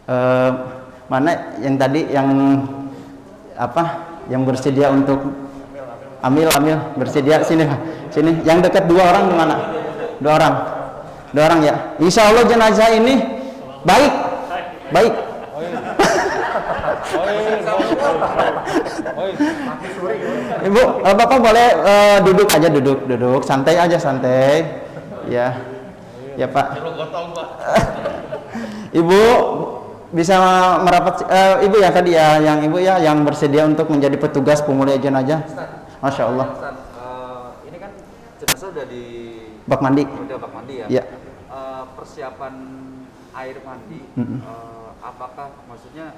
Eh, mana yang tadi yang apa? Yang bersedia untuk ambil bersedia sini yang dekat 2 orang di mana? 2 orang ya. Insya Allah jenazah ini baik. Ibu, bapak boleh duduk aja, duduk santai aja, ya pak. Ibu bisa merapat, ibu ya tadi ya, yang ibu ya yang bersedia untuk menjadi petugas pemulia jenazah. Masya Allah. Ini kan jenazah udah di bak mandi ya. Persiapan air mandi, apakah maksudnya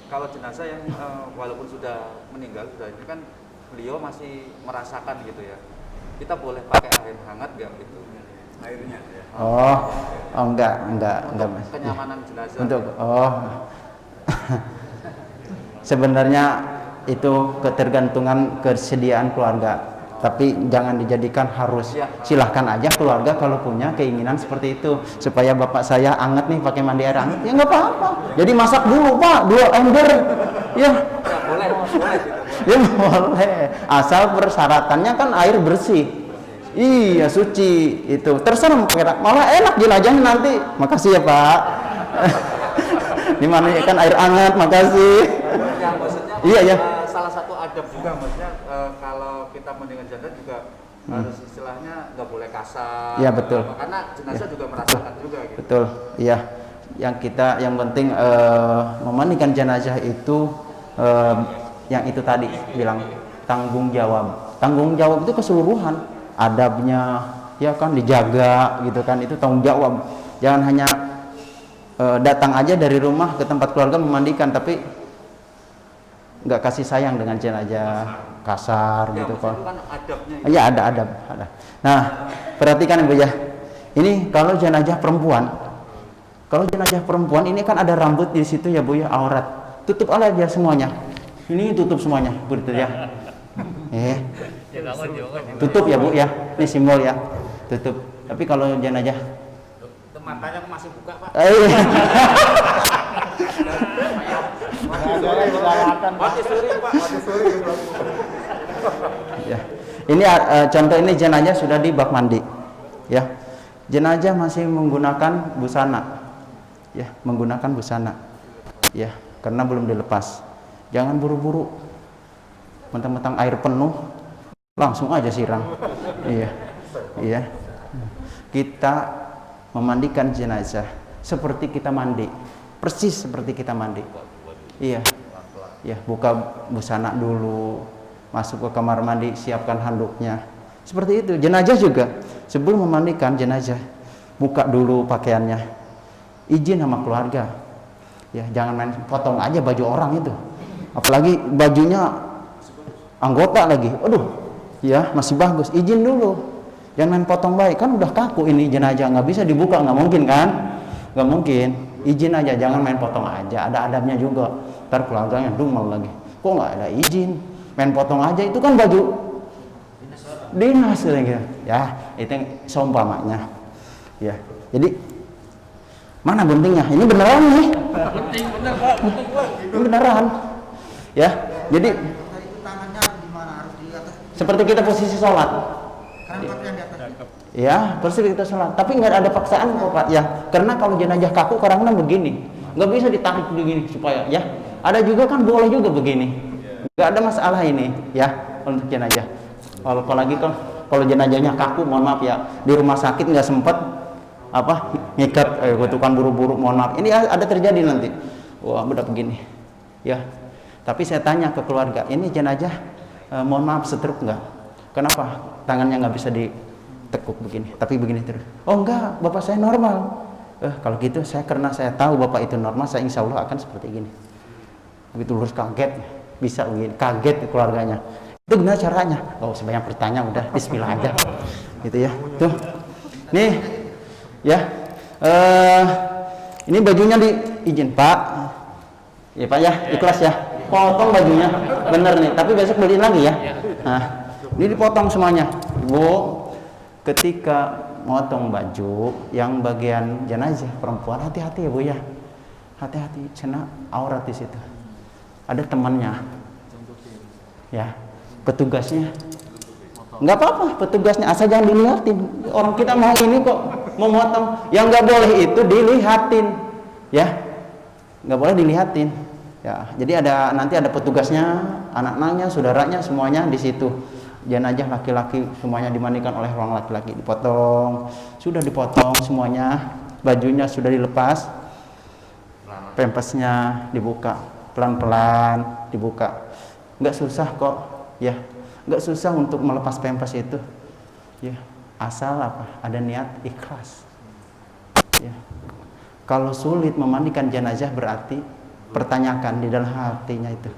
kalau jenazah yang walaupun sudah meninggal, ini kan beliau masih merasakan gitu ya, kita boleh pakai air hangat nggak gitu airnya ya? Enggak mas. Kenyamanan jenazah untuk sebenarnya itu ketergantungan kesediaan keluarga, tapi jangan dijadikan harus. Silahkan aja keluarga kalau punya keinginan seperti itu, supaya bapak saya anget nih pakai mandi air hangat, ya nggak apa-apa. Jadi masak dulu pak 2 ember ya boleh ya boleh, asal persyaratannya kan air bersih. Iya suci, itu terserah, malah enak jelajahnya nanti. Makasih ya pak. Dimana kan air hangat, makasih. Iya. Salah satu adab juga maksudnya kalau kita mendengar jenazah juga harus istilahnya nggak boleh kasar. Iya betul. Karena jenazah juga merasakan juga gitu. Betul. Iya. Yang penting memandikan jenazah itu yang itu tadi bilang tanggung jawab. Tanggung jawab itu keseluruhan. Adabnya ya kan dijaga gitu kan, itu tanggung jawab. Jangan hanya datang aja dari rumah ke tempat keluarga memandikan tapi nggak kasih sayang dengan jenazah, kasar gitu kok. Kan adabnya. Ya ada adab. Nah perhatikan ibu ya, ini kalau jenazah perempuan ini kan ada rambut di situ ya bu ya, aurat, tutup aja semuanya. Ini tutup semuanya begitu ya. Tutup ya bu ya, ini simbol ya, tutup. Tapi kalau jenazah matanya masih buka pak. Ya. Ini contoh, ini jenazah sudah di bak mandi ya, jenazah masih menggunakan busana ya, ya, karena belum dilepas. Jangan buru-buru, mentang-mentang air penuh langsung aja siram. Iya. Kita memandikan jenazah seperti kita mandi, persis seperti kita mandi. Iya. Buka busana dulu, masuk ke kamar mandi, siapkan handuknya. Seperti itu. Jenazah juga sebelum memandikan jenazah, buka dulu pakaiannya, izin sama keluarga. Ya, jangan main potong aja baju orang itu. Apalagi bajunya anggota lagi. Aduh. Ya masih bagus, izin dulu, jangan main potong baik, kan udah kaku ini jenazah, nggak bisa dibuka, nggak mungkin kan, nggak mungkin. Izin aja, jangan main potong aja, ada adabnya juga. Ntar keluarganya dumel lagi, kok nggak ada izin, main potong aja, itu kan baju dinas gitu ya, itu seumpamanya ya. Jadi mana guntingnya, ini beneran nih, ini beneran ya. Jadi seperti kita posisi sholat, ya posisi kita sholat, tapi nggak ada paksaan kok pak ya, karena kalau jenazah kaku kadang-kadang begini, nggak bisa ditarik begini supaya ya, ada juga kan boleh juga begini, nggak ada masalah ini ya untuk jenazah. Apalagi kalau jenazahnya kaku, mohon maaf ya, di rumah sakit nggak sempet ngikat, kutukan buru-buru, mohon maaf, ini ada terjadi nanti, wah udah begini ya. Tapi saya tanya ke keluarga, ini jenazah mohon maaf stroke enggak? Kenapa tangannya nggak bisa ditekuk begini, tapi begini terus? Oh enggak, bapak saya normal. Kalau gitu karena saya tahu bapak itu normal, saya insya Allah akan seperti gini. Begitu lurus kaget, bisa begini, kaget keluarganya. Itu gimana caranya? Oh sebanyak bertanya, udah bismillah aja, gitu ya. Tuh, nih, ya, ini bajunya diizin pak, ya pak ya, ikhlas ya. Potong bajunya, bener nih, tapi besok beliin lagi ya. Nah, ini dipotong semuanya. Bu, ketika motong baju yang bagian jenazah perempuan, hati-hati ya bu ya. hati-hati, cina aurat di situ. Ada temannya, ya, petugasnya. Nggak apa-apa, petugasnya asal jangan dilihatin. Orang kita mau ini kok memotong. Yang nggak boleh itu dilihatin, ya, nggak boleh dilihatin. Ya, jadi nanti ada petugasnya, anak-anaknya, saudaranya, semuanya di situ. Jenazah laki-laki semuanya dimandikan oleh orang laki-laki, dipotong, sudah dipotong semuanya, bajunya sudah dilepas, pempesnya dibuka, pelan-pelan dibuka. Nggak susah kok, ya, nggak susah untuk melepas pempes itu, ya, asal apa? Ada niat ikhlas. Ya. Kalau sulit memandikan jenazah berarti pertanyakan di dalam hatinya itu,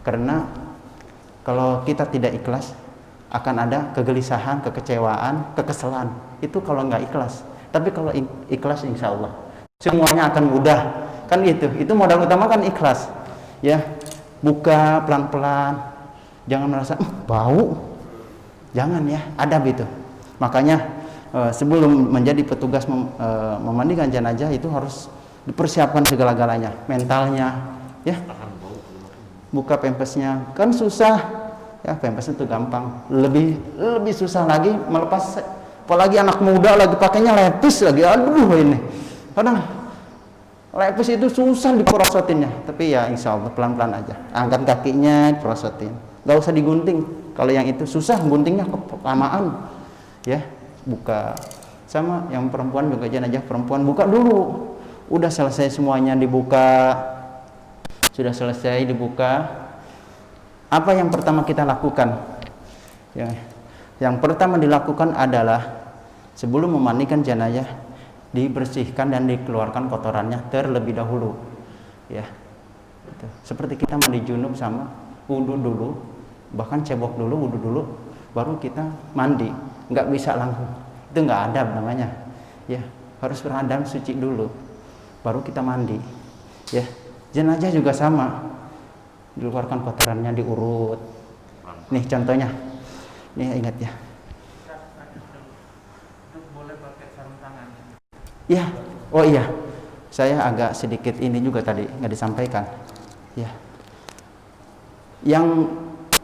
karena kalau kita tidak ikhlas akan ada kegelisahan, kekecewaan, kekesalan. Itu kalau nggak ikhlas. Tapi kalau ikhlas, insya Allah semuanya akan mudah. Kan itu modal utama kan ikhlas. Ya, buka pelan-pelan. Jangan merasa bau. Jangan ya, adab itu. Makanya sebelum menjadi petugas memandikan jenazah itu harus dipersiapkan segala-galanya, mentalnya, ya. Buka pempesnya kan susah. Ya, pempes itu gampang. Lebih susah lagi melepas, apalagi anak muda lagi pakainya lepis lagi. Aduh ini. Kadang lepis itu susah diperosotinnya. Tapi ya insya Allah pelan-pelan aja. Angkat kakinya, perosotin. Gak usah digunting. Kalau yang itu susah guntingnya kelamaan. Ya, buka. Sama yang perempuan juga jenazah perempuan buka dulu. Udah selesai semuanya dibuka. Sudah selesai dibuka. Apa yang pertama kita lakukan? Yang pertama dilakukan adalah sebelum memandikan jenazah dibersihkan dan dikeluarkan kotorannya terlebih dahulu. Ya, gitu. Seperti kita mandi junub sama wudhu dulu, bahkan cebok dulu, wudhu dulu, baru kita mandi. Nggak bisa langsung. Itu nggak adab namanya. Ya, harus beradab suci dulu, baru kita mandi. Ya, jenazah juga sama. Dikeluarkan kotorannya, diurut. Nih contohnya, nih ingat ya. Boleh pakai sarung tangan. Ya, oh iya, saya agak sedikit ini juga tadi nggak disampaikan. Ya, yang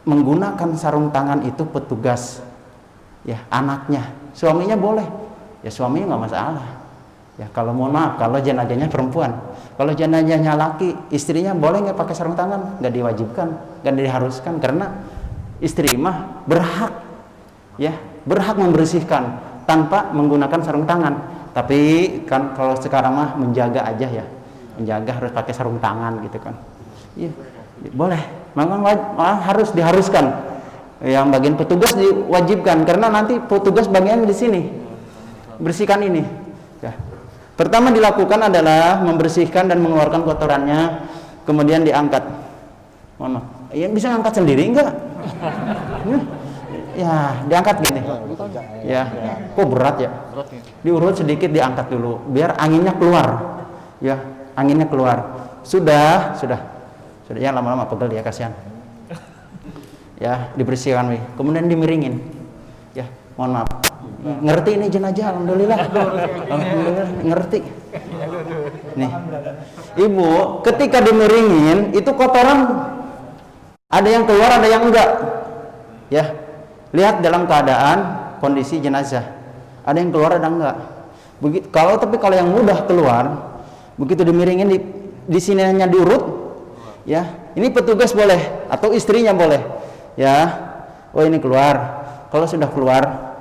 menggunakan sarung tangan itu petugas, ya, anaknya, suaminya boleh. Ya suaminya nggak masalah. Ya kalau mohon maaf, kalau jenazahnya perempuan. Kalau jenazahnya laki, istrinya boleh nggak pakai sarung tangan? Nggak diwajibkan, nggak diharuskan, karena istri mah berhak, ya, berhak membersihkan tanpa menggunakan sarung tangan. Tapi kan kalau sekarang mah menjaga aja ya, menjaga harus pakai sarung tangan gitu kan. Iya, boleh. Memang harus diharuskan. Yang bagian petugas diwajibkan, karena nanti petugas bagian di sini bersihkan ini. Ya. Pertama dilakukan adalah membersihkan dan mengeluarkan kotorannya, kemudian diangkat. Mohon maaf. Ya, bisa angkat sendiri enggak? Ya, diangkat gini. Ya, kok berat ya? Diurut sedikit, diangkat dulu, biar anginnya keluar. Ya, anginnya keluar. Sudah. Ya lama-lama pegel ya, kasihan. Ya, dibersihkan, kemudian dimiringin. Ya, mohon maaf. Ngerti ini jenazah, alhamdulillah. Alhamdulillah ngerti. Nih, ibu, ketika dimiringin itu kotoran ada yang keluar, ada yang enggak. Ya, lihat dalam keadaan kondisi jenazah, ada yang keluar, ada enggak. Begitu. Tapi kalau yang mudah keluar, begitu dimiringin di sini hanya diurut. Ya, ini petugas boleh atau istrinya boleh. Ya, oh ini keluar. Kalau sudah keluar,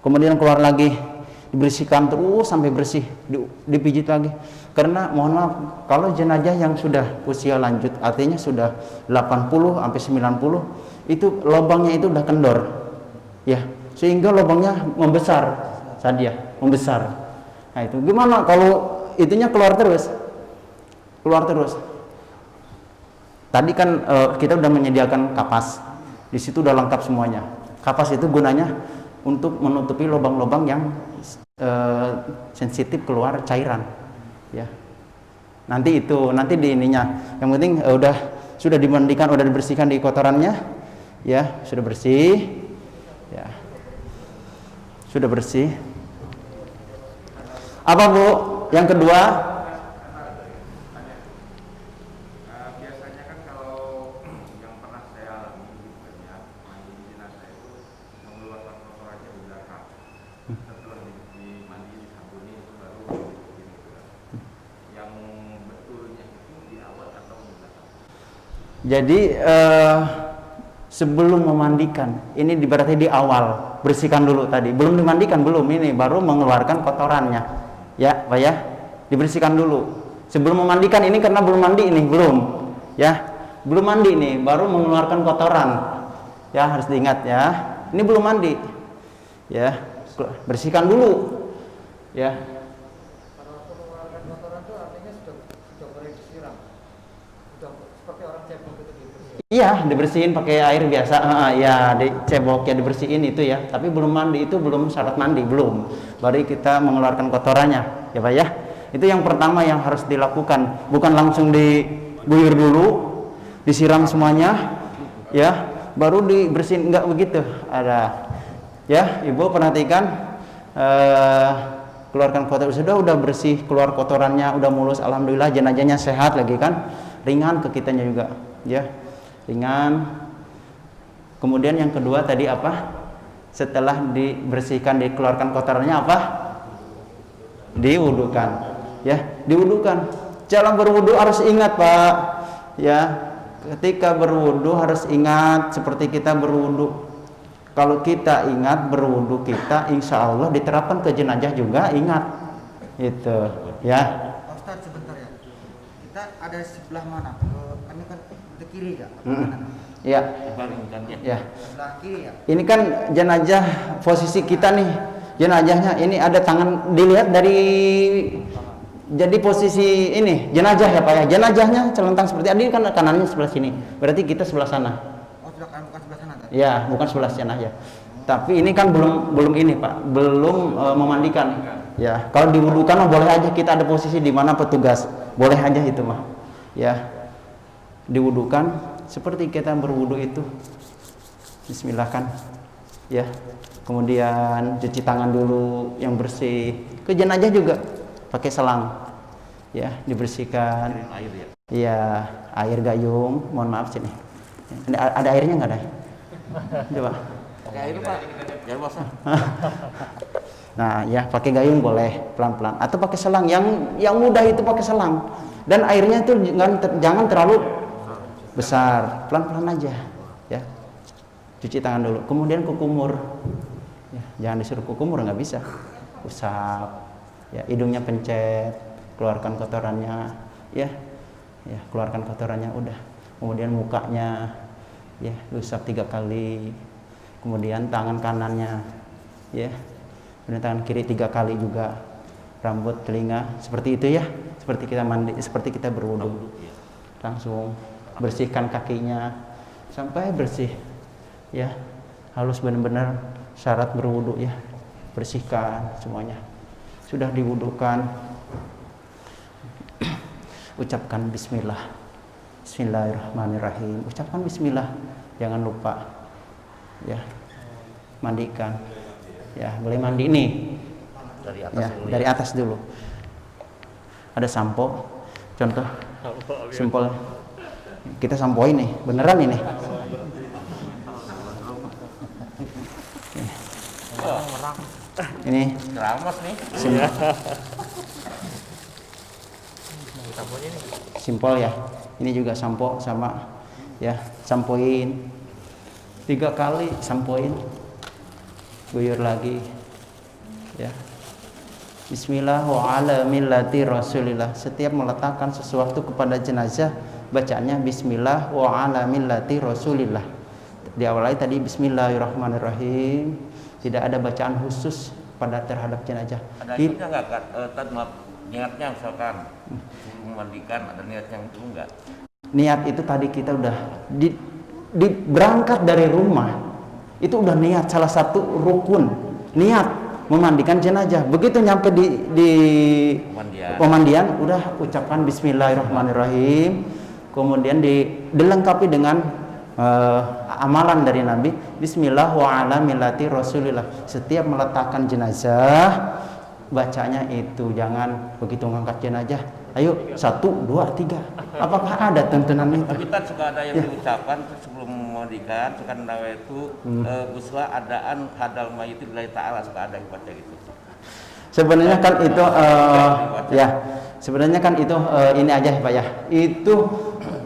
kemudian keluar lagi, dibersihkan terus sampai bersih, dipijit lagi. Karena mohon maaf, kalau jenazah yang sudah usia lanjut, artinya sudah 80 sampai 90, itu lubangnya itu udah kendor. Ya, sehingga lubangnya membesar saja, membesar. Nah, itu gimana kalau itunya keluar terus? Keluar terus. Tadi kan kita udah menyediakan kapas. Di situ udah lengkap semuanya. Kapas itu gunanya untuk menutupi lubang-lubang yang sensitif keluar cairan, ya. Nanti di ininya. Yang penting sudah dimandikan, udah dibersihkan di kotorannya, ya, sudah bersih, ya, sudah bersih. Apa Bu? Yang kedua, Jadi sebelum memandikan, ini berarti di awal bersihkan dulu tadi. Belum dimandikan belum, ini baru mengeluarkan kotorannya. Ya, Pak ya. Dibersihkan dulu. Sebelum memandikan ini karena belum mandi ini, belum. Ya. Belum mandi nih, baru mengeluarkan kotoran. Ya, harus diingat ya. Ini belum mandi. Ya, bersihkan dulu. Ya. Kalau mengeluarkan kotoran itu artinya sudah boleh disiram. Sudah seperti orang cebok itu dibersihin. Iya, dibersihin pakai air biasa. Ya, dicebok ya, dibersihin itu ya. Tapi belum mandi, itu belum syarat mandi, belum. Baru kita mengeluarkan kotorannya, ya Pak ya. Itu yang pertama yang harus dilakukan. Bukan langsung diguyur dulu, disiram semuanya, ya. Baru dibersihin, enggak begitu. Ada, ya, Ibu perhatikan. Keluarkan kotor, udah bersih, keluar kotorannya, udah mulus, alhamdulillah. Jenazahnya sehat lagi kan, ringan ke kitanya juga, ya. Ringan. Kemudian yang kedua tadi apa? Setelah dibersihkan, dikeluarkan kotorannya apa? Diwudukan, ya, diwudukan. Dalam berwudu harus ingat Pak, ya, ketika berwudu harus ingat seperti kita berwudu. Kalau kita ingat berwudu kita, insya Allah diterapkan ke jenazah juga ingat, itu, ya. Ustaz sebentar ya, kita ada sebelah mana? Ini kan ke kiri ya? Iya. Ya. Sebelah kiri ya? Ini kan jenazah, posisi kita nih, jenazahnya ini ada tangan, dilihat dari, jadi posisi ini jenazah ya Pak ya. Jenazahnya celentang seperti ini kan, kanannya sebelah sini. Berarti kita sebelah sana. Oh, sebelah kanan, bukan sebelah sana tadi? Ya, bukan sebelah sana ya. Tapi ini kan belum ini Pak, belum memandikan. Ya, kalau diwudukan mah boleh aja, kita ada posisi di mana petugas, boleh aja itu mah. Ya, diwudukan seperti kita berwudu itu. Bismillah kan. Ya. Kemudian cuci tangan dulu yang bersih. Ke jenazah juga pakai selang. Ya, dibersihkan. Air ya. Iya, air gayung. Mohon maaf sini. Ada airnya nggak ada? Coba. Pakai air Pak, jangan basah. Nah, ya pakai gayung boleh pelan-pelan. Atau pakai selang. Yang mudah itu pakai selang. Dan airnya itu jangan terlalu besar, pelan-pelan aja, ya. Cuci tangan dulu, kemudian kukumur, ya, jangan disuruh kukumur, nggak bisa. Usap, ya, hidungnya pencet, keluarkan kotorannya, ya, keluarkan kotorannya, udah. Kemudian mukanya, ya, usap 3 kali, kemudian tangan kanannya, ya, kemudian tangan kiri 3 kali juga, rambut, telinga, seperti itu ya, seperti kita mandi, seperti kita berwudu, langsung. Bersihkan kakinya sampai bersih, ya, halus benar-benar syarat berwudu ya, bersihkan semuanya. Sudah diwudukan, ucapkan Bismillah, Bismillahirrahmanirrahim. Ucapkan Bismillah, jangan lupa, ya, mandikan, ya, boleh mandi nih, Dari atas ya, dulu. dari atas dulu. Ada sampo, contoh, simpel. Kita sampoin nih, beneran ini. Ini Keramas nih. simpel ya. Ini juga sampo sama, ya, sampoin 3 kali, sampoin, guyur lagi, ya. Bismillah wa ala millati Rasulillah. Setiap meletakkan sesuatu kepada jenazah, bacaannya Bismillah wa ala millati Rasulillah. Diawali tadi Bismillahirrahmanirrahim. Tidak ada bacaan khusus pada terhadap jenazah. Ada niatnya nggak Kak? Niatnya misalkan sebelum memandikan ada niatnya itu enggak? Niat itu tadi kita udah di berangkat dari rumah. Itu udah niat, salah satu rukun. Niat memandikan jenazah. Begitu nyampe di pemandian, udah ucapkan Bismillahirrahmanirrahim. Kemudian dilengkapi dengan amalan dari Nabi, Bismillah wa ala millati Rasulillah. Setiap meletakkan jenazah, bacanya itu, jangan begitu ngangkat jenazah, ayo 1, 2, 3. Apakah ada tuntunan itu? Tapi kan suka ada yang diucapkan sebelum memandikan, suka nawaitu buswa adaan hadal mayit lillahi ta'ala, suka ada yang baca gitu. Sebenarnya kan itu ya, sebenarnya kan itu ini aja Pak ya. Itu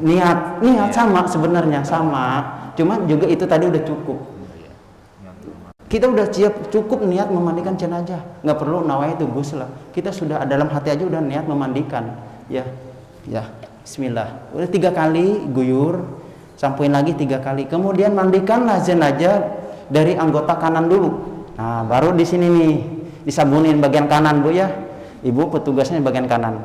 niat sama sebenarnya sama, cuma juga itu tadi udah cukup. Kita udah siap cukup niat memandikan jenazah, nggak perlu nawaitu ghusl lah. Kita sudah dalam hati aja udah niat memandikan, ya. Bismillah. Udah 3 kali guyur, sampuin lagi 3 kali. Kemudian mandikanlah jenazah dari anggota kanan dulu. Nah, baru di sini nih disabunin bagian kanan Bu ya. Ibu petugasnya di bagian kanan.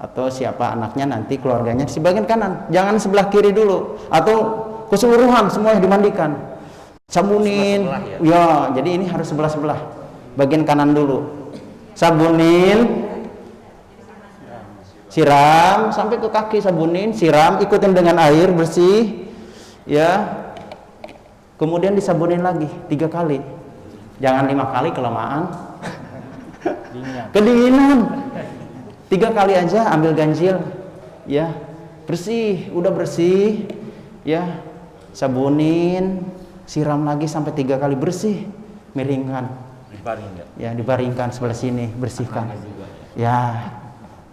Atau siapa anaknya nanti keluarganya di bagian kanan. Jangan sebelah kiri dulu atau keseluruhan semuanya dimandikan. Sabunin. Ya, jadi ini harus sebelah-sebelah. Bagian kanan dulu. Sabunin. Siram sampai ke kaki, sabunin, siram, ikutin dengan air bersih. Ya. Kemudian disabunin lagi 3 kali. Jangan 5 kali kelamaan. Kedinginan. 3 kali aja ambil ganjil. Ya. Bersih, udah bersih. Ya. Sabunin, siram lagi sampai 3 kali bersih. Miringkan. Ya, dibaringkan sebelah sini, bersihkan. Ya.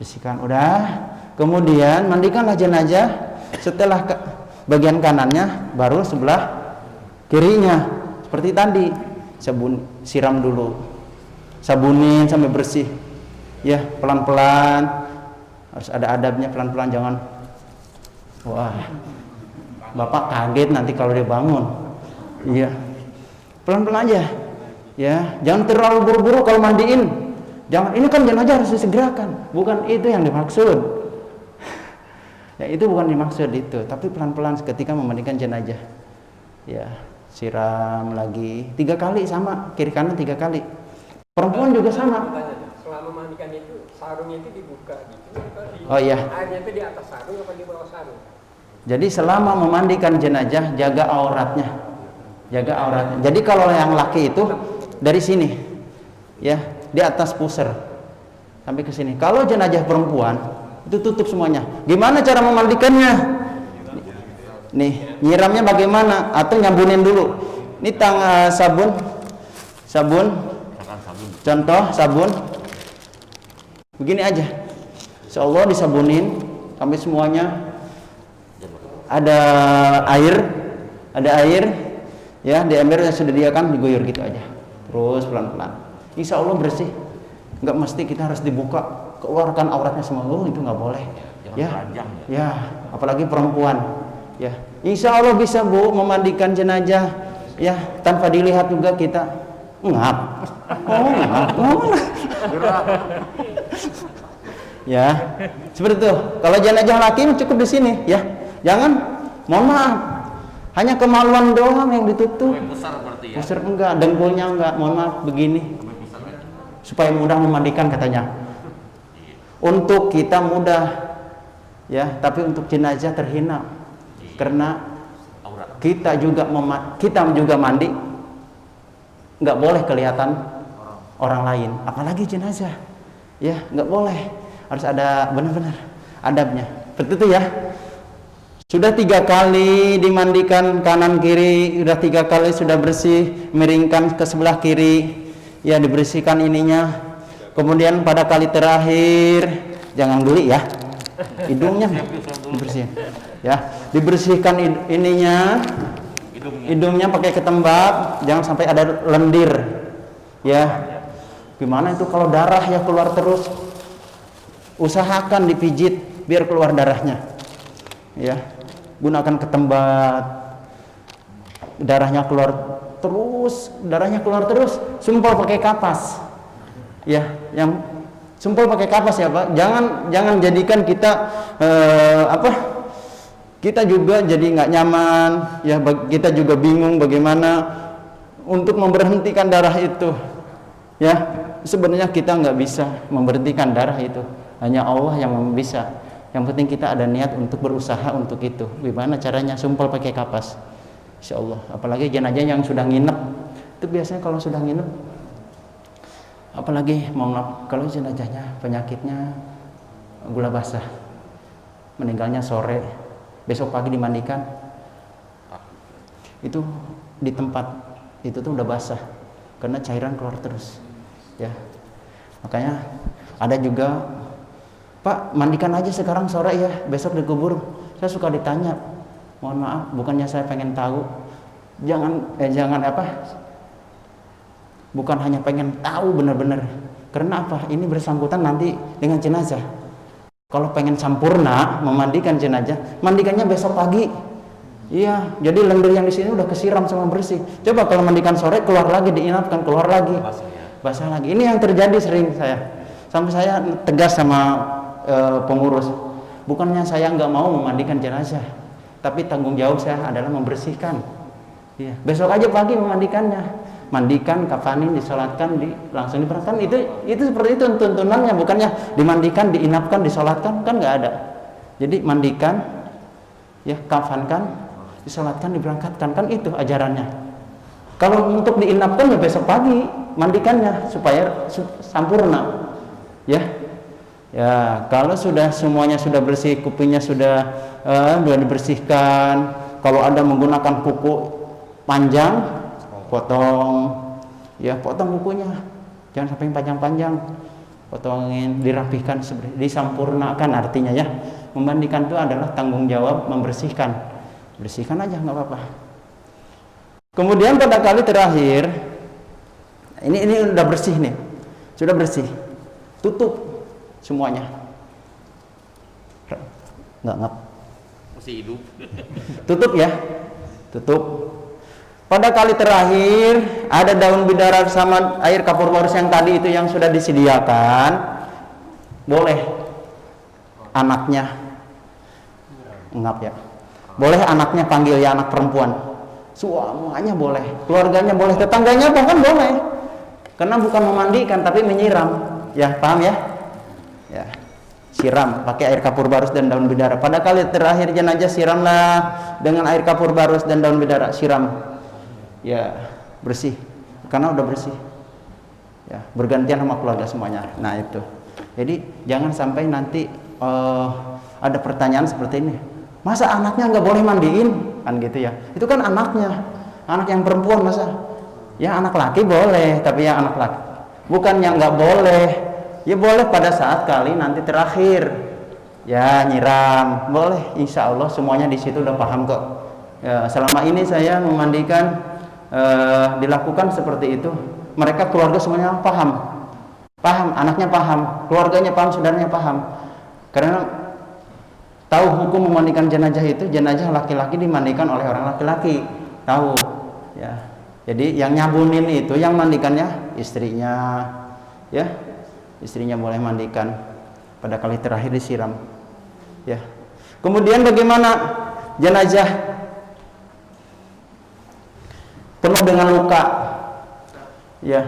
Bersihkan udah. Kemudian mandikanlah jenazah. Setelah bagian kanannya baru sebelah kirinya seperti tadi, siram dulu, sabunin sampai bersih, ya pelan-pelan, harus ada adabnya, pelan-pelan, jangan wah bapak kaget nanti kalau dia bangun, iya pelan-pelan aja, ya jangan terlalu buru-buru kalau mandiin, jangan, ini kan jenazah harus disegerakan, bukan itu yang dimaksud. Ya itu bukan dimaksud itu, tapi pelan-pelan ketika memandikan jenazah. Ya, siram lagi 3 kali sama, kiri kanan 3 kali. Perempuan juga sama. Selama memandikan itu sarungnya itu dibuka gitu. Oh iya. Airnya itu di atas sarung apa di bawah sarung? Jadi selama memandikan jenazah jaga auratnya. Jaga auratnya. Jadi kalau yang laki itu dari sini. Ya, di atas pusar sampai ke sini. Kalau jenazah perempuan itu tutup semuanya. Gimana cara memandikannya? Nih, nyiramnya bagaimana? Atau nyambunin dulu. Ini sabun. Contoh sabun. Begini aja. Insyaallah disabunin sampai semuanya. Ada air. Ya, di ember yang sudah disediakan diguyur gitu aja. Terus pelan-pelan. Insyaallah bersih. Enggak mesti kita harus dibuka, keluarkan auratnya semua. Oh, itu nggak boleh. Ya, apalagi perempuan. Ya, insya Allah bisa Bu memandikan jenazah. Ya, tanpa dilihat juga kita ngap. Ya, seperti itu. Kalau jenazah laki cukup di sini. Ya, jangan. Mohon maaf. Hanya kemaluan doang yang ditutup. Besar berarti ya. Besar enggak, dengkulnya enggak. Mohon maaf begini. Supaya mudah memandikan katanya. Untuk kita mudah, ya, tapi untuk jenazah terhina, karena kita juga mandi, nggak boleh kelihatan orang lain, apalagi jenazah, ya, nggak boleh, harus ada benar-benar adabnya. Seperti itu ya. Sudah 3 kali dimandikan kanan kiri, sudah 3 kali sudah bersih, miringkan ke sebelah kiri. Ya, dibersihkan ininya. Kemudian pada kali terakhir jangan geli ya. Hidungnya dibersihkan. Ya, dibersihkan ininya. Hidungnya pakai ketembak, jangan sampai ada lendir. Ya. Gimana itu kalau darah ya keluar terus? Usahakan dipijit biar keluar darahnya. Ya. Gunakan ketembak. Darahnya keluar terus, sumpel pakai kapas. Ya, yang sumpel pakai kapas ya Pak. Jangan jadikan kita kita juga jadi nggak nyaman. Ya, kita juga bingung bagaimana untuk memberhentikan darah itu. Ya, sebenarnya kita nggak bisa memberhentikan darah itu. Hanya Allah yang bisa. Yang penting kita ada niat untuk berusaha untuk itu. Gimana caranya? Sumpel pakai kapas. Insyaallah. Apalagi jenazah yang sudah nginep, itu biasanya kalau sudah nginep, apalagi mohon maaf kalau jenazahnya penyakitnya gula basah, meninggalnya sore, besok pagi dimandikan, itu di tempat itu tuh udah basah karena cairan keluar terus, ya. Makanya ada juga, Pak, mandikan aja sekarang sore ya, besok dikubur. saya suka ditanya, mohon maaf, bukannya saya pengen tahu, jangan apa, bukan hanya pengen tahu benar-benar, karena apa, ini bersangkutan nanti dengan jenazah. Kalau pengen sempurna memandikan jenazah, mandikannya besok pagi. Iya, jadi lendir yang di sini udah kesiram sama bersih. Coba kalau mandikan sore, keluar lagi, diinapkan, keluar lagi, basah lagi. Ini yang terjadi sering saya. Sampai saya tegas sama pengurus. Bukannya saya nggak mau memandikan jenazah, tapi tanggung jawab saya adalah membersihkan. Iya, besok aja pagi memandikannya, mandikan, kafanin, disolatkan, langsung diberangkatkan. Itu seperti itu tuntunannya, bukannya dimandikan, diinapkan, disolatkan, kan nggak ada. Jadi mandikan, ya kafankan, disolatkan, diberangkatkan, kan itu ajarannya. Kalau untuk diinapkan ya besok pagi mandikannya supaya sempurna. Ya, kalau sudah semuanya sudah bersih, kupingnya sudah dibersihkan, kalau ada menggunakan kuku panjang, potong kukunya, jangan sampai panjang-panjang, potongin, dirapihkan, disempurnakan artinya ya. Memandikan itu adalah tanggung jawab membersihkan, bersihkan aja nggak apa-apa. Kemudian pada kali terakhir, ini udah bersih nih, sudah bersih, tutup semuanya, nggak masih hidup. Tutup ya, tutup. Pada kali terakhir ada daun bidara sama air kapur barus yang tadi itu yang sudah disediakan, boleh anaknya ngap ya, boleh anaknya panggil ya, anak perempuan, semuanya boleh, keluarganya boleh, tetangganya bahkan boleh, karena bukan memandikan tapi menyiram, ya paham ya? Ya, siram pakai air kapur barus dan daun bidara. Pada kali terakhir jenazah siramlah dengan air kapur barus dan daun bidara, siram. Ya, bersih. Karena udah bersih. Ya, bergantian sama keluarga semuanya. Nah, itu. Jadi jangan sampai nanti ada pertanyaan seperti ini. Masa anaknya nggak boleh mandiin? Kan gitu ya. Itu kan anaknya. Anak yang perempuan masa? Ya anak laki boleh, tapi yang anak laki bukannya nggak boleh. Ya boleh pada saat kali nanti terakhir, ya nyiram boleh, insya Allah semuanya di situ udah paham kok. Ya, selama ini saya memandikan dilakukan seperti itu, mereka keluarga semuanya paham, anaknya paham, keluarganya paham, saudaranya paham, karena tahu hukum memandikan jenazah itu, jenazah laki-laki dimandikan oleh orang laki-laki, tahu, ya. Jadi yang nyabunin itu, yang mandikannya istrinya, ya. Istrinya boleh mandikan, pada kali terakhir disiram, ya. Kemudian bagaimana jenazah penuh dengan luka, ya.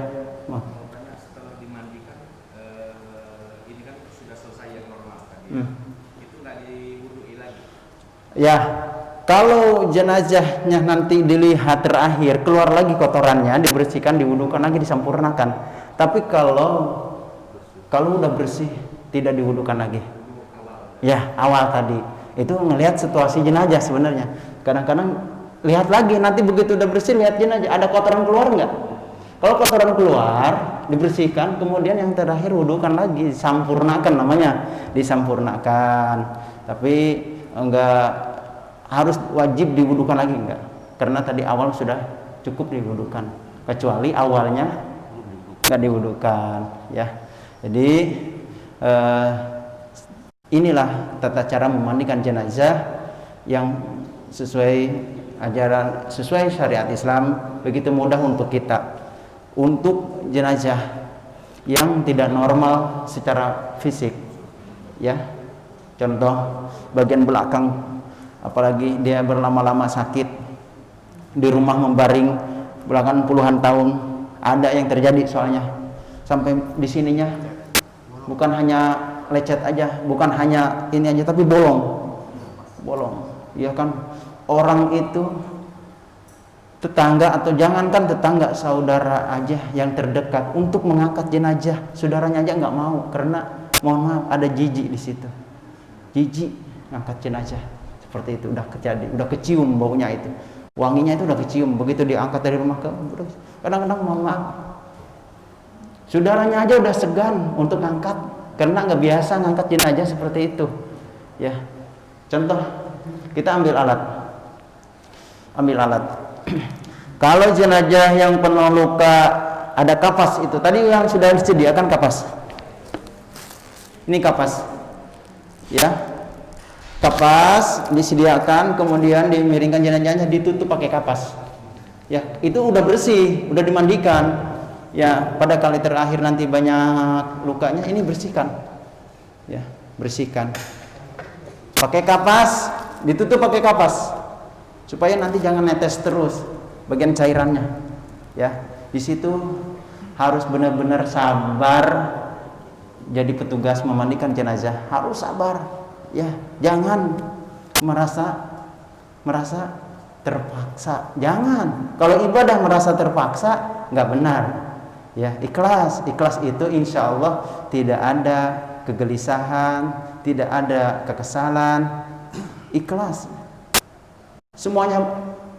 Setelah dimandikan, ini kan sudah selesai yang normal tadi, itu nggak diwudui lagi. Ya, kalau jenazahnya nanti dilihat terakhir keluar lagi kotorannya, dibersihkan, diwudukan lagi, disempurnakan. Tapi kalau udah bersih, tidak diwudukan lagi. Ya, awal tadi itu ngelihat situasi jenazah sebenarnya. Kadang-kadang lihat lagi, nanti begitu udah bersih lihat jenazah, ada kotoran keluar nggak? Kalau kotoran keluar, dibersihkan, kemudian yang terakhir wudukan lagi, disempurnakan namanya, disempurnakan. Tapi enggak harus wajib diwudukan lagi, enggak. Karena tadi awal sudah cukup diwudukan, kecuali awalnya enggak diwudukan, ya. Jadi inilah tata cara memandikan jenazah yang sesuai ajaran, sesuai syariat Islam, begitu mudah untuk kita. Untuk jenazah yang tidak normal secara fisik, ya, contoh bagian belakang, apalagi dia berlama-lama sakit di rumah membaring belakang puluhan tahun, ada yang terjadi soalnya sampai di sininya bukan hanya lecet aja, bukan hanya ini aja, tapi bolong, ya kan. Orang itu tetangga, atau jangankan tetangga, saudara aja yang terdekat untuk mengangkat jenazah, saudaranya aja nggak mau, karena mohon maaf ada jijik di situ, jijik ngangkat jenazah seperti itu. Udah terjadi, udah kecium baunya itu, wanginya itu udah kecium, begitu diangkat dari rumah ke, kadang-kadang mohon maaf saudaranya aja udah segan untuk ngangkat, karena nggak biasa ngangkat jenazah seperti itu, ya. Contoh kita ambil alat. Kalau jenazah yang penuh luka, ada kapas itu tadi yang sudah disediakan kapas. Ini kapas, ya, kapas disediakan, kemudian dimiringkan jenazahnya, ditutup pakai kapas. Ya, itu udah bersih, udah dimandikan. Ya, pada kali terakhir nanti banyak lukanya, ini bersihkan. Ya, bersihkan. Pakai kapas, ditutup pakai kapas, supaya nanti jangan netes terus bagian cairannya. Ya, di situ harus benar-benar sabar. Jadi petugas memandikan jenazah harus sabar, ya, jangan merasa terpaksa. Jangan. Kalau ibadah merasa terpaksa, nggak benar. Ya, ikhlas itu insya Allah tidak ada kegelisahan, tidak ada kekesalan. Ikhlas, semuanya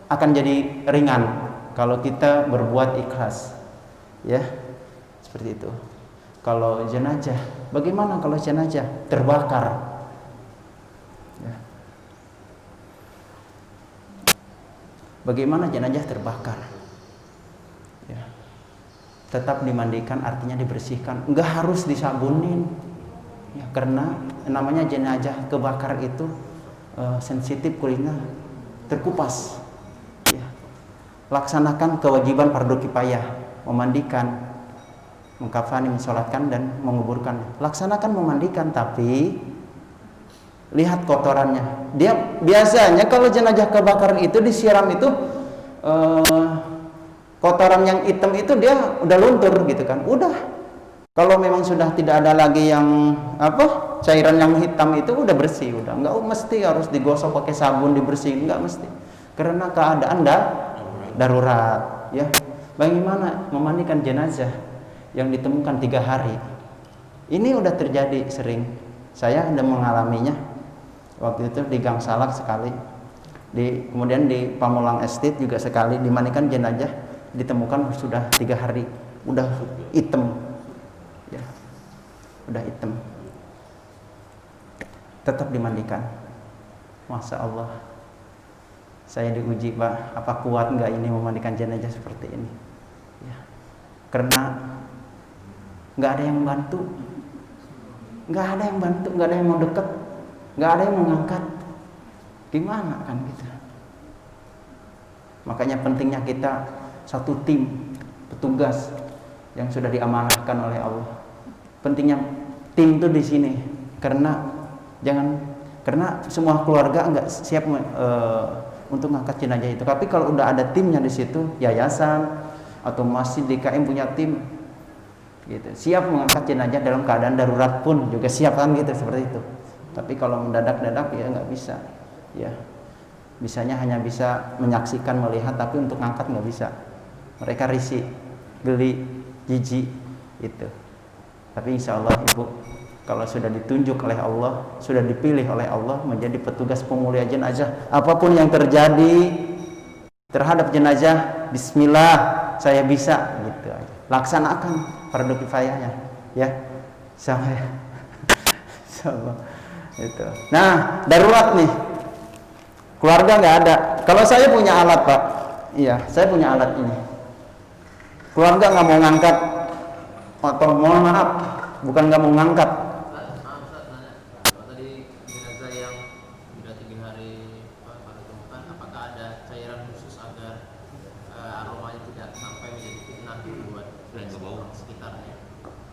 akan jadi ringan kalau kita berbuat ikhlas. Ya, seperti itu. Kalau jenazah, bagaimana kalau jenazah terbakar? Ya. Bagaimana jenazah terbakar? Ya. Tetap dimandikan, artinya dibersihkan, enggak harus disabunin. Ya, karena namanya jenazah kebakar itu sensitif kulitnya, terkupas. Ya. Laksanakan kewajiban fardu kifayah, memandikan, mengkafani, mensolatkan dan menguburkan. Laksanakan memandikan, tapi lihat kotorannya. Dia biasanya kalau jenazah kebakaran itu disiram itu kotoran yang hitam itu dia udah luntur gitu kan. Udah. Kalau memang sudah tidak ada lagi yang cairan yang hitam itu udah bersih, udah enggak mesti harus digosok pakai sabun dibersihin, enggak mesti. Karena keadaan darurat, ya. Bagaimana memandikan jenazah yang ditemukan 3 hari? Ini udah terjadi sering. Saya udah mengalaminya. Waktu itu di Gang Salak sekali, kemudian di Pamulang Estate juga sekali dimandikan jenazah, ditemukan sudah 3 hari, udah hitam, ya, udah hitam. Tetap dimandikan. Masya Allah, saya diuji, Pak, apa kuat nggak ini memandikan jenazah seperti ini? Ya. Karena nggak ada yang bantu, nggak ada yang mau deket, nggak ada yang mengangkat. Gimana kan gitu? Makanya pentingnya kita satu tim petugas yang sudah diamanahkan oleh Allah. Pentingnya tim itu di sini, karena semua keluarga nggak siap untuk mengangkat jenazah itu. Tapi kalau udah ada timnya di situ, yayasan atau masjid DKM punya tim, gitu, siap mengangkat jenazah dalam keadaan darurat pun juga siap kan gitu, seperti itu. Tapi kalau mendadak-dadak ya nggak bisa, ya, bisanya hanya bisa menyaksikan, melihat, tapi untuk ngangkat nggak bisa. Mereka risih, geli, jijik itu. Tapi insya Allah Ibu, kalau sudah ditunjuk oleh Allah, sudah dipilih oleh Allah menjadi petugas pemulia jenazah, apapun yang terjadi terhadap jenazah, bismillah, saya bisa gitu aja. Laksanakan fardu kifayahnya, ya, sampai insyaallah itu. Nah, darurat nih, keluarga nggak ada. Kalau saya punya alat, Pak, iya, saya punya alat ini. Keluarga nggak mau ngangkat, atau mohon maaf, bukan nggak mau ngangkat. Kalau tadi jenazah yang sudah 3 hari pada ditemukan, apakah ada cairan khusus agar aromanya tidak sampai menjadi fitnah buat orang sekitarnya?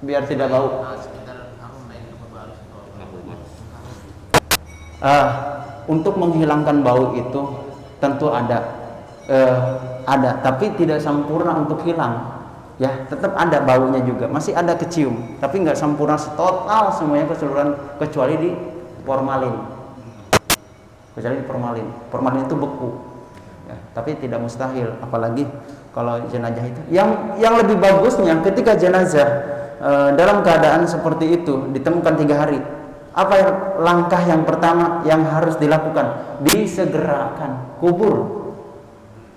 Biar tidak bau. Sekitar harum lain harus Untuk menghilangkan bau itu tentu ada, tapi tidak sempurna untuk hilang. Ya, tetap ada baunya juga, masih ada kecium, tapi nggak sempurna total semuanya keseluruhan, kecuali di formalin. Formalin itu beku. Ya, tapi tidak mustahil, apalagi kalau jenazah itu. Yang lebih bagusnya ketika jenazah dalam keadaan seperti itu ditemukan 3 hari. Apa langkah yang pertama yang harus dilakukan? Disegerakan, kubur.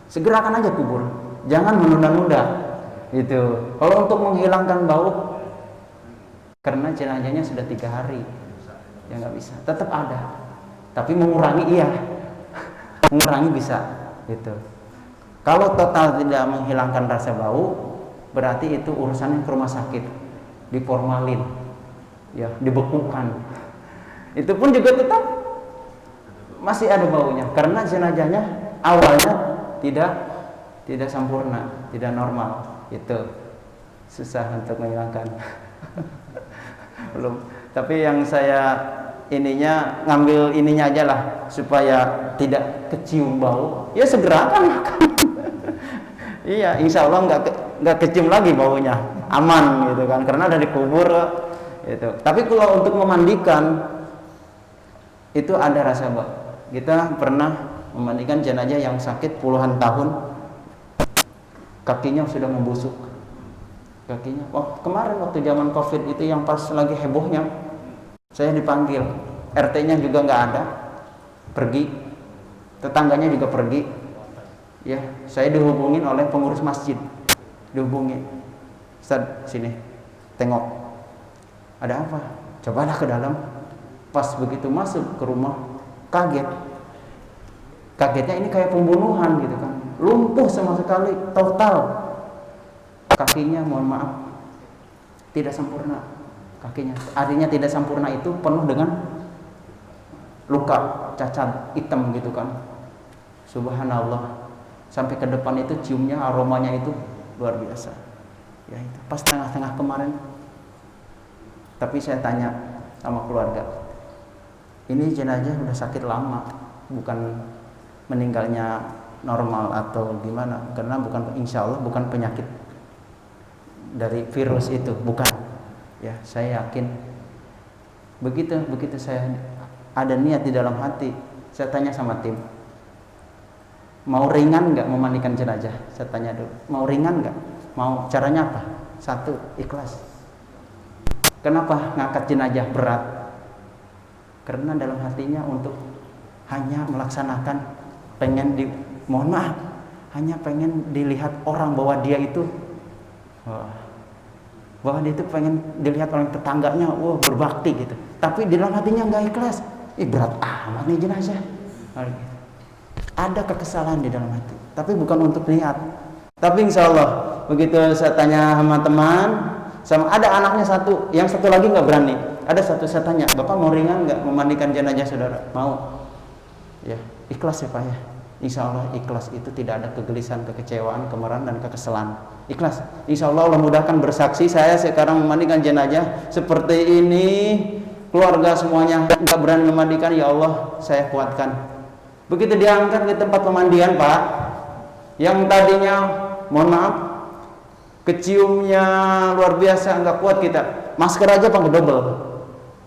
Segerakan aja kubur, jangan menunda-nunda. Gitu. Kalau untuk menghilangkan bau, karena jenazahnya sudah 3 hari, ya nggak bisa. Tetap ada. Tapi mengurangi iya. Mengurangi bisa gitu. Kalau total tidak menghilangkan rasa bau, berarti itu urusannya ke rumah sakit, diformalin, ya, dibekukan. Itu pun juga tetap masih ada baunya karena jenazahnya awalnya tidak sempurna, tidak normal. Itu susah untuk menghilangkan. Belum. Tapi yang saya ininya ngambil ininya aja lah supaya tidak kecium bau. Ya segerakan makan. Iya, insya Allah nggak kecium lagi baunya, aman gitu kan, karena udah dikubur itu. Tapi kalau untuk memandikan itu ada rasa bau. Kita pernah memandikan jenazah yang sakit puluhan tahun, kakinya sudah membusuk. Kakinya, kemarin waktu zaman COVID itu yang pas lagi hebohnya, saya dipanggil, RT-nya juga nggak ada, pergi, tetangganya juga pergi, ya, saya dihubungin oleh pengurus masjid, dihubungin, Ustaz sini, tengok, ada apa? Cobalah ke dalam, pas begitu masuk ke rumah, kagetnya ini kayak pembunuhan gitu kan, lumpuh sama sekali, total. Kakinya mohon maaf tidak sempurna, kakinya artinya tidak sempurna itu penuh dengan luka, cacat, hitam gitu kan. Subhanallah, sampai ke depan itu ciumnya, aromanya itu luar biasa ya. Itu pas tengah-tengah kemarin, tapi saya tanya sama keluarga, ini jenazah udah sakit lama, bukan meninggalnya normal atau gimana, karena bukan, insya Allah bukan penyakit dari virus itu, bukan ya, saya yakin. Begitu saya ada niat di dalam hati, saya tanya sama tim, mau ringan nggak memandikan jenazah? Saya tanya dulu, mau ringan nggak? Mau, caranya apa? Satu, ikhlas. Kenapa ngangkat jenazah berat? Karena dalam hatinya untuk hanya melaksanakan, mohon maaf, hanya pengen dilihat orang bahwa dia itu pengen dilihat orang tetangganya, berbakti gitu. Tapi di dalam hatinya nggak ikhlas. Berat amat nih jenazah. Ada kekesalan di dalam hati, tapi bukan untuk niat. Tapi insya Allah begitu saya tanya sama teman, sama ada anaknya satu, yang satu lagi nggak berani. Ada satu, saya tanya, Bapak mau ringan nggak memandikan jenazah saudara? Mau. Ya, ikhlas ya Pak ya. Insya Allah ikhlas, itu tidak ada kegelisahan, kekecewaan, kemarahan dan kekesalan. Ikhlas. Insya Allah mudahkan bersaksi, saya sekarang memandikan jenazah seperti ini, keluarga semuanya nggak berani memandikan, ya Allah saya kuatkan. Begitu diangkat ke tempat pemandian Pak, yang tadinya mohon maaf keciumnya luar biasa, nggak kuat kita, masker aja pakai double,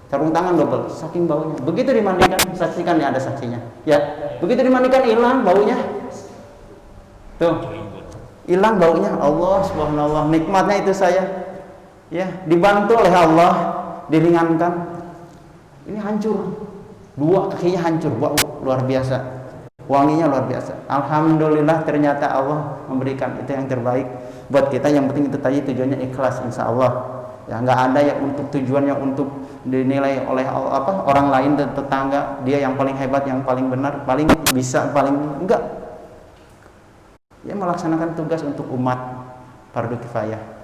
sarung tangan double, saking baunya. Begitu dimandikan, saksikan ya, ada saksinya ya, begitu dimandikan hilang baunya tuh, hilang baunya. Allah subhanallah, nikmatnya itu saya ya, dibantu oleh Allah, diringankan. Ini hancur, dua kakinya hancur, luar biasa, wanginya luar biasa. Alhamdulillah, ternyata Allah memberikan itu yang terbaik buat kita. Yang penting itu tadi tujuannya ikhlas, insya Allah ya, nggak ada yang untuk tujuannya untuk dinilai oleh orang lain, tetangga dia yang paling hebat, yang paling benar, paling bisa, paling enggak ya, melaksanakan tugas untuk umat, fardu kifayah.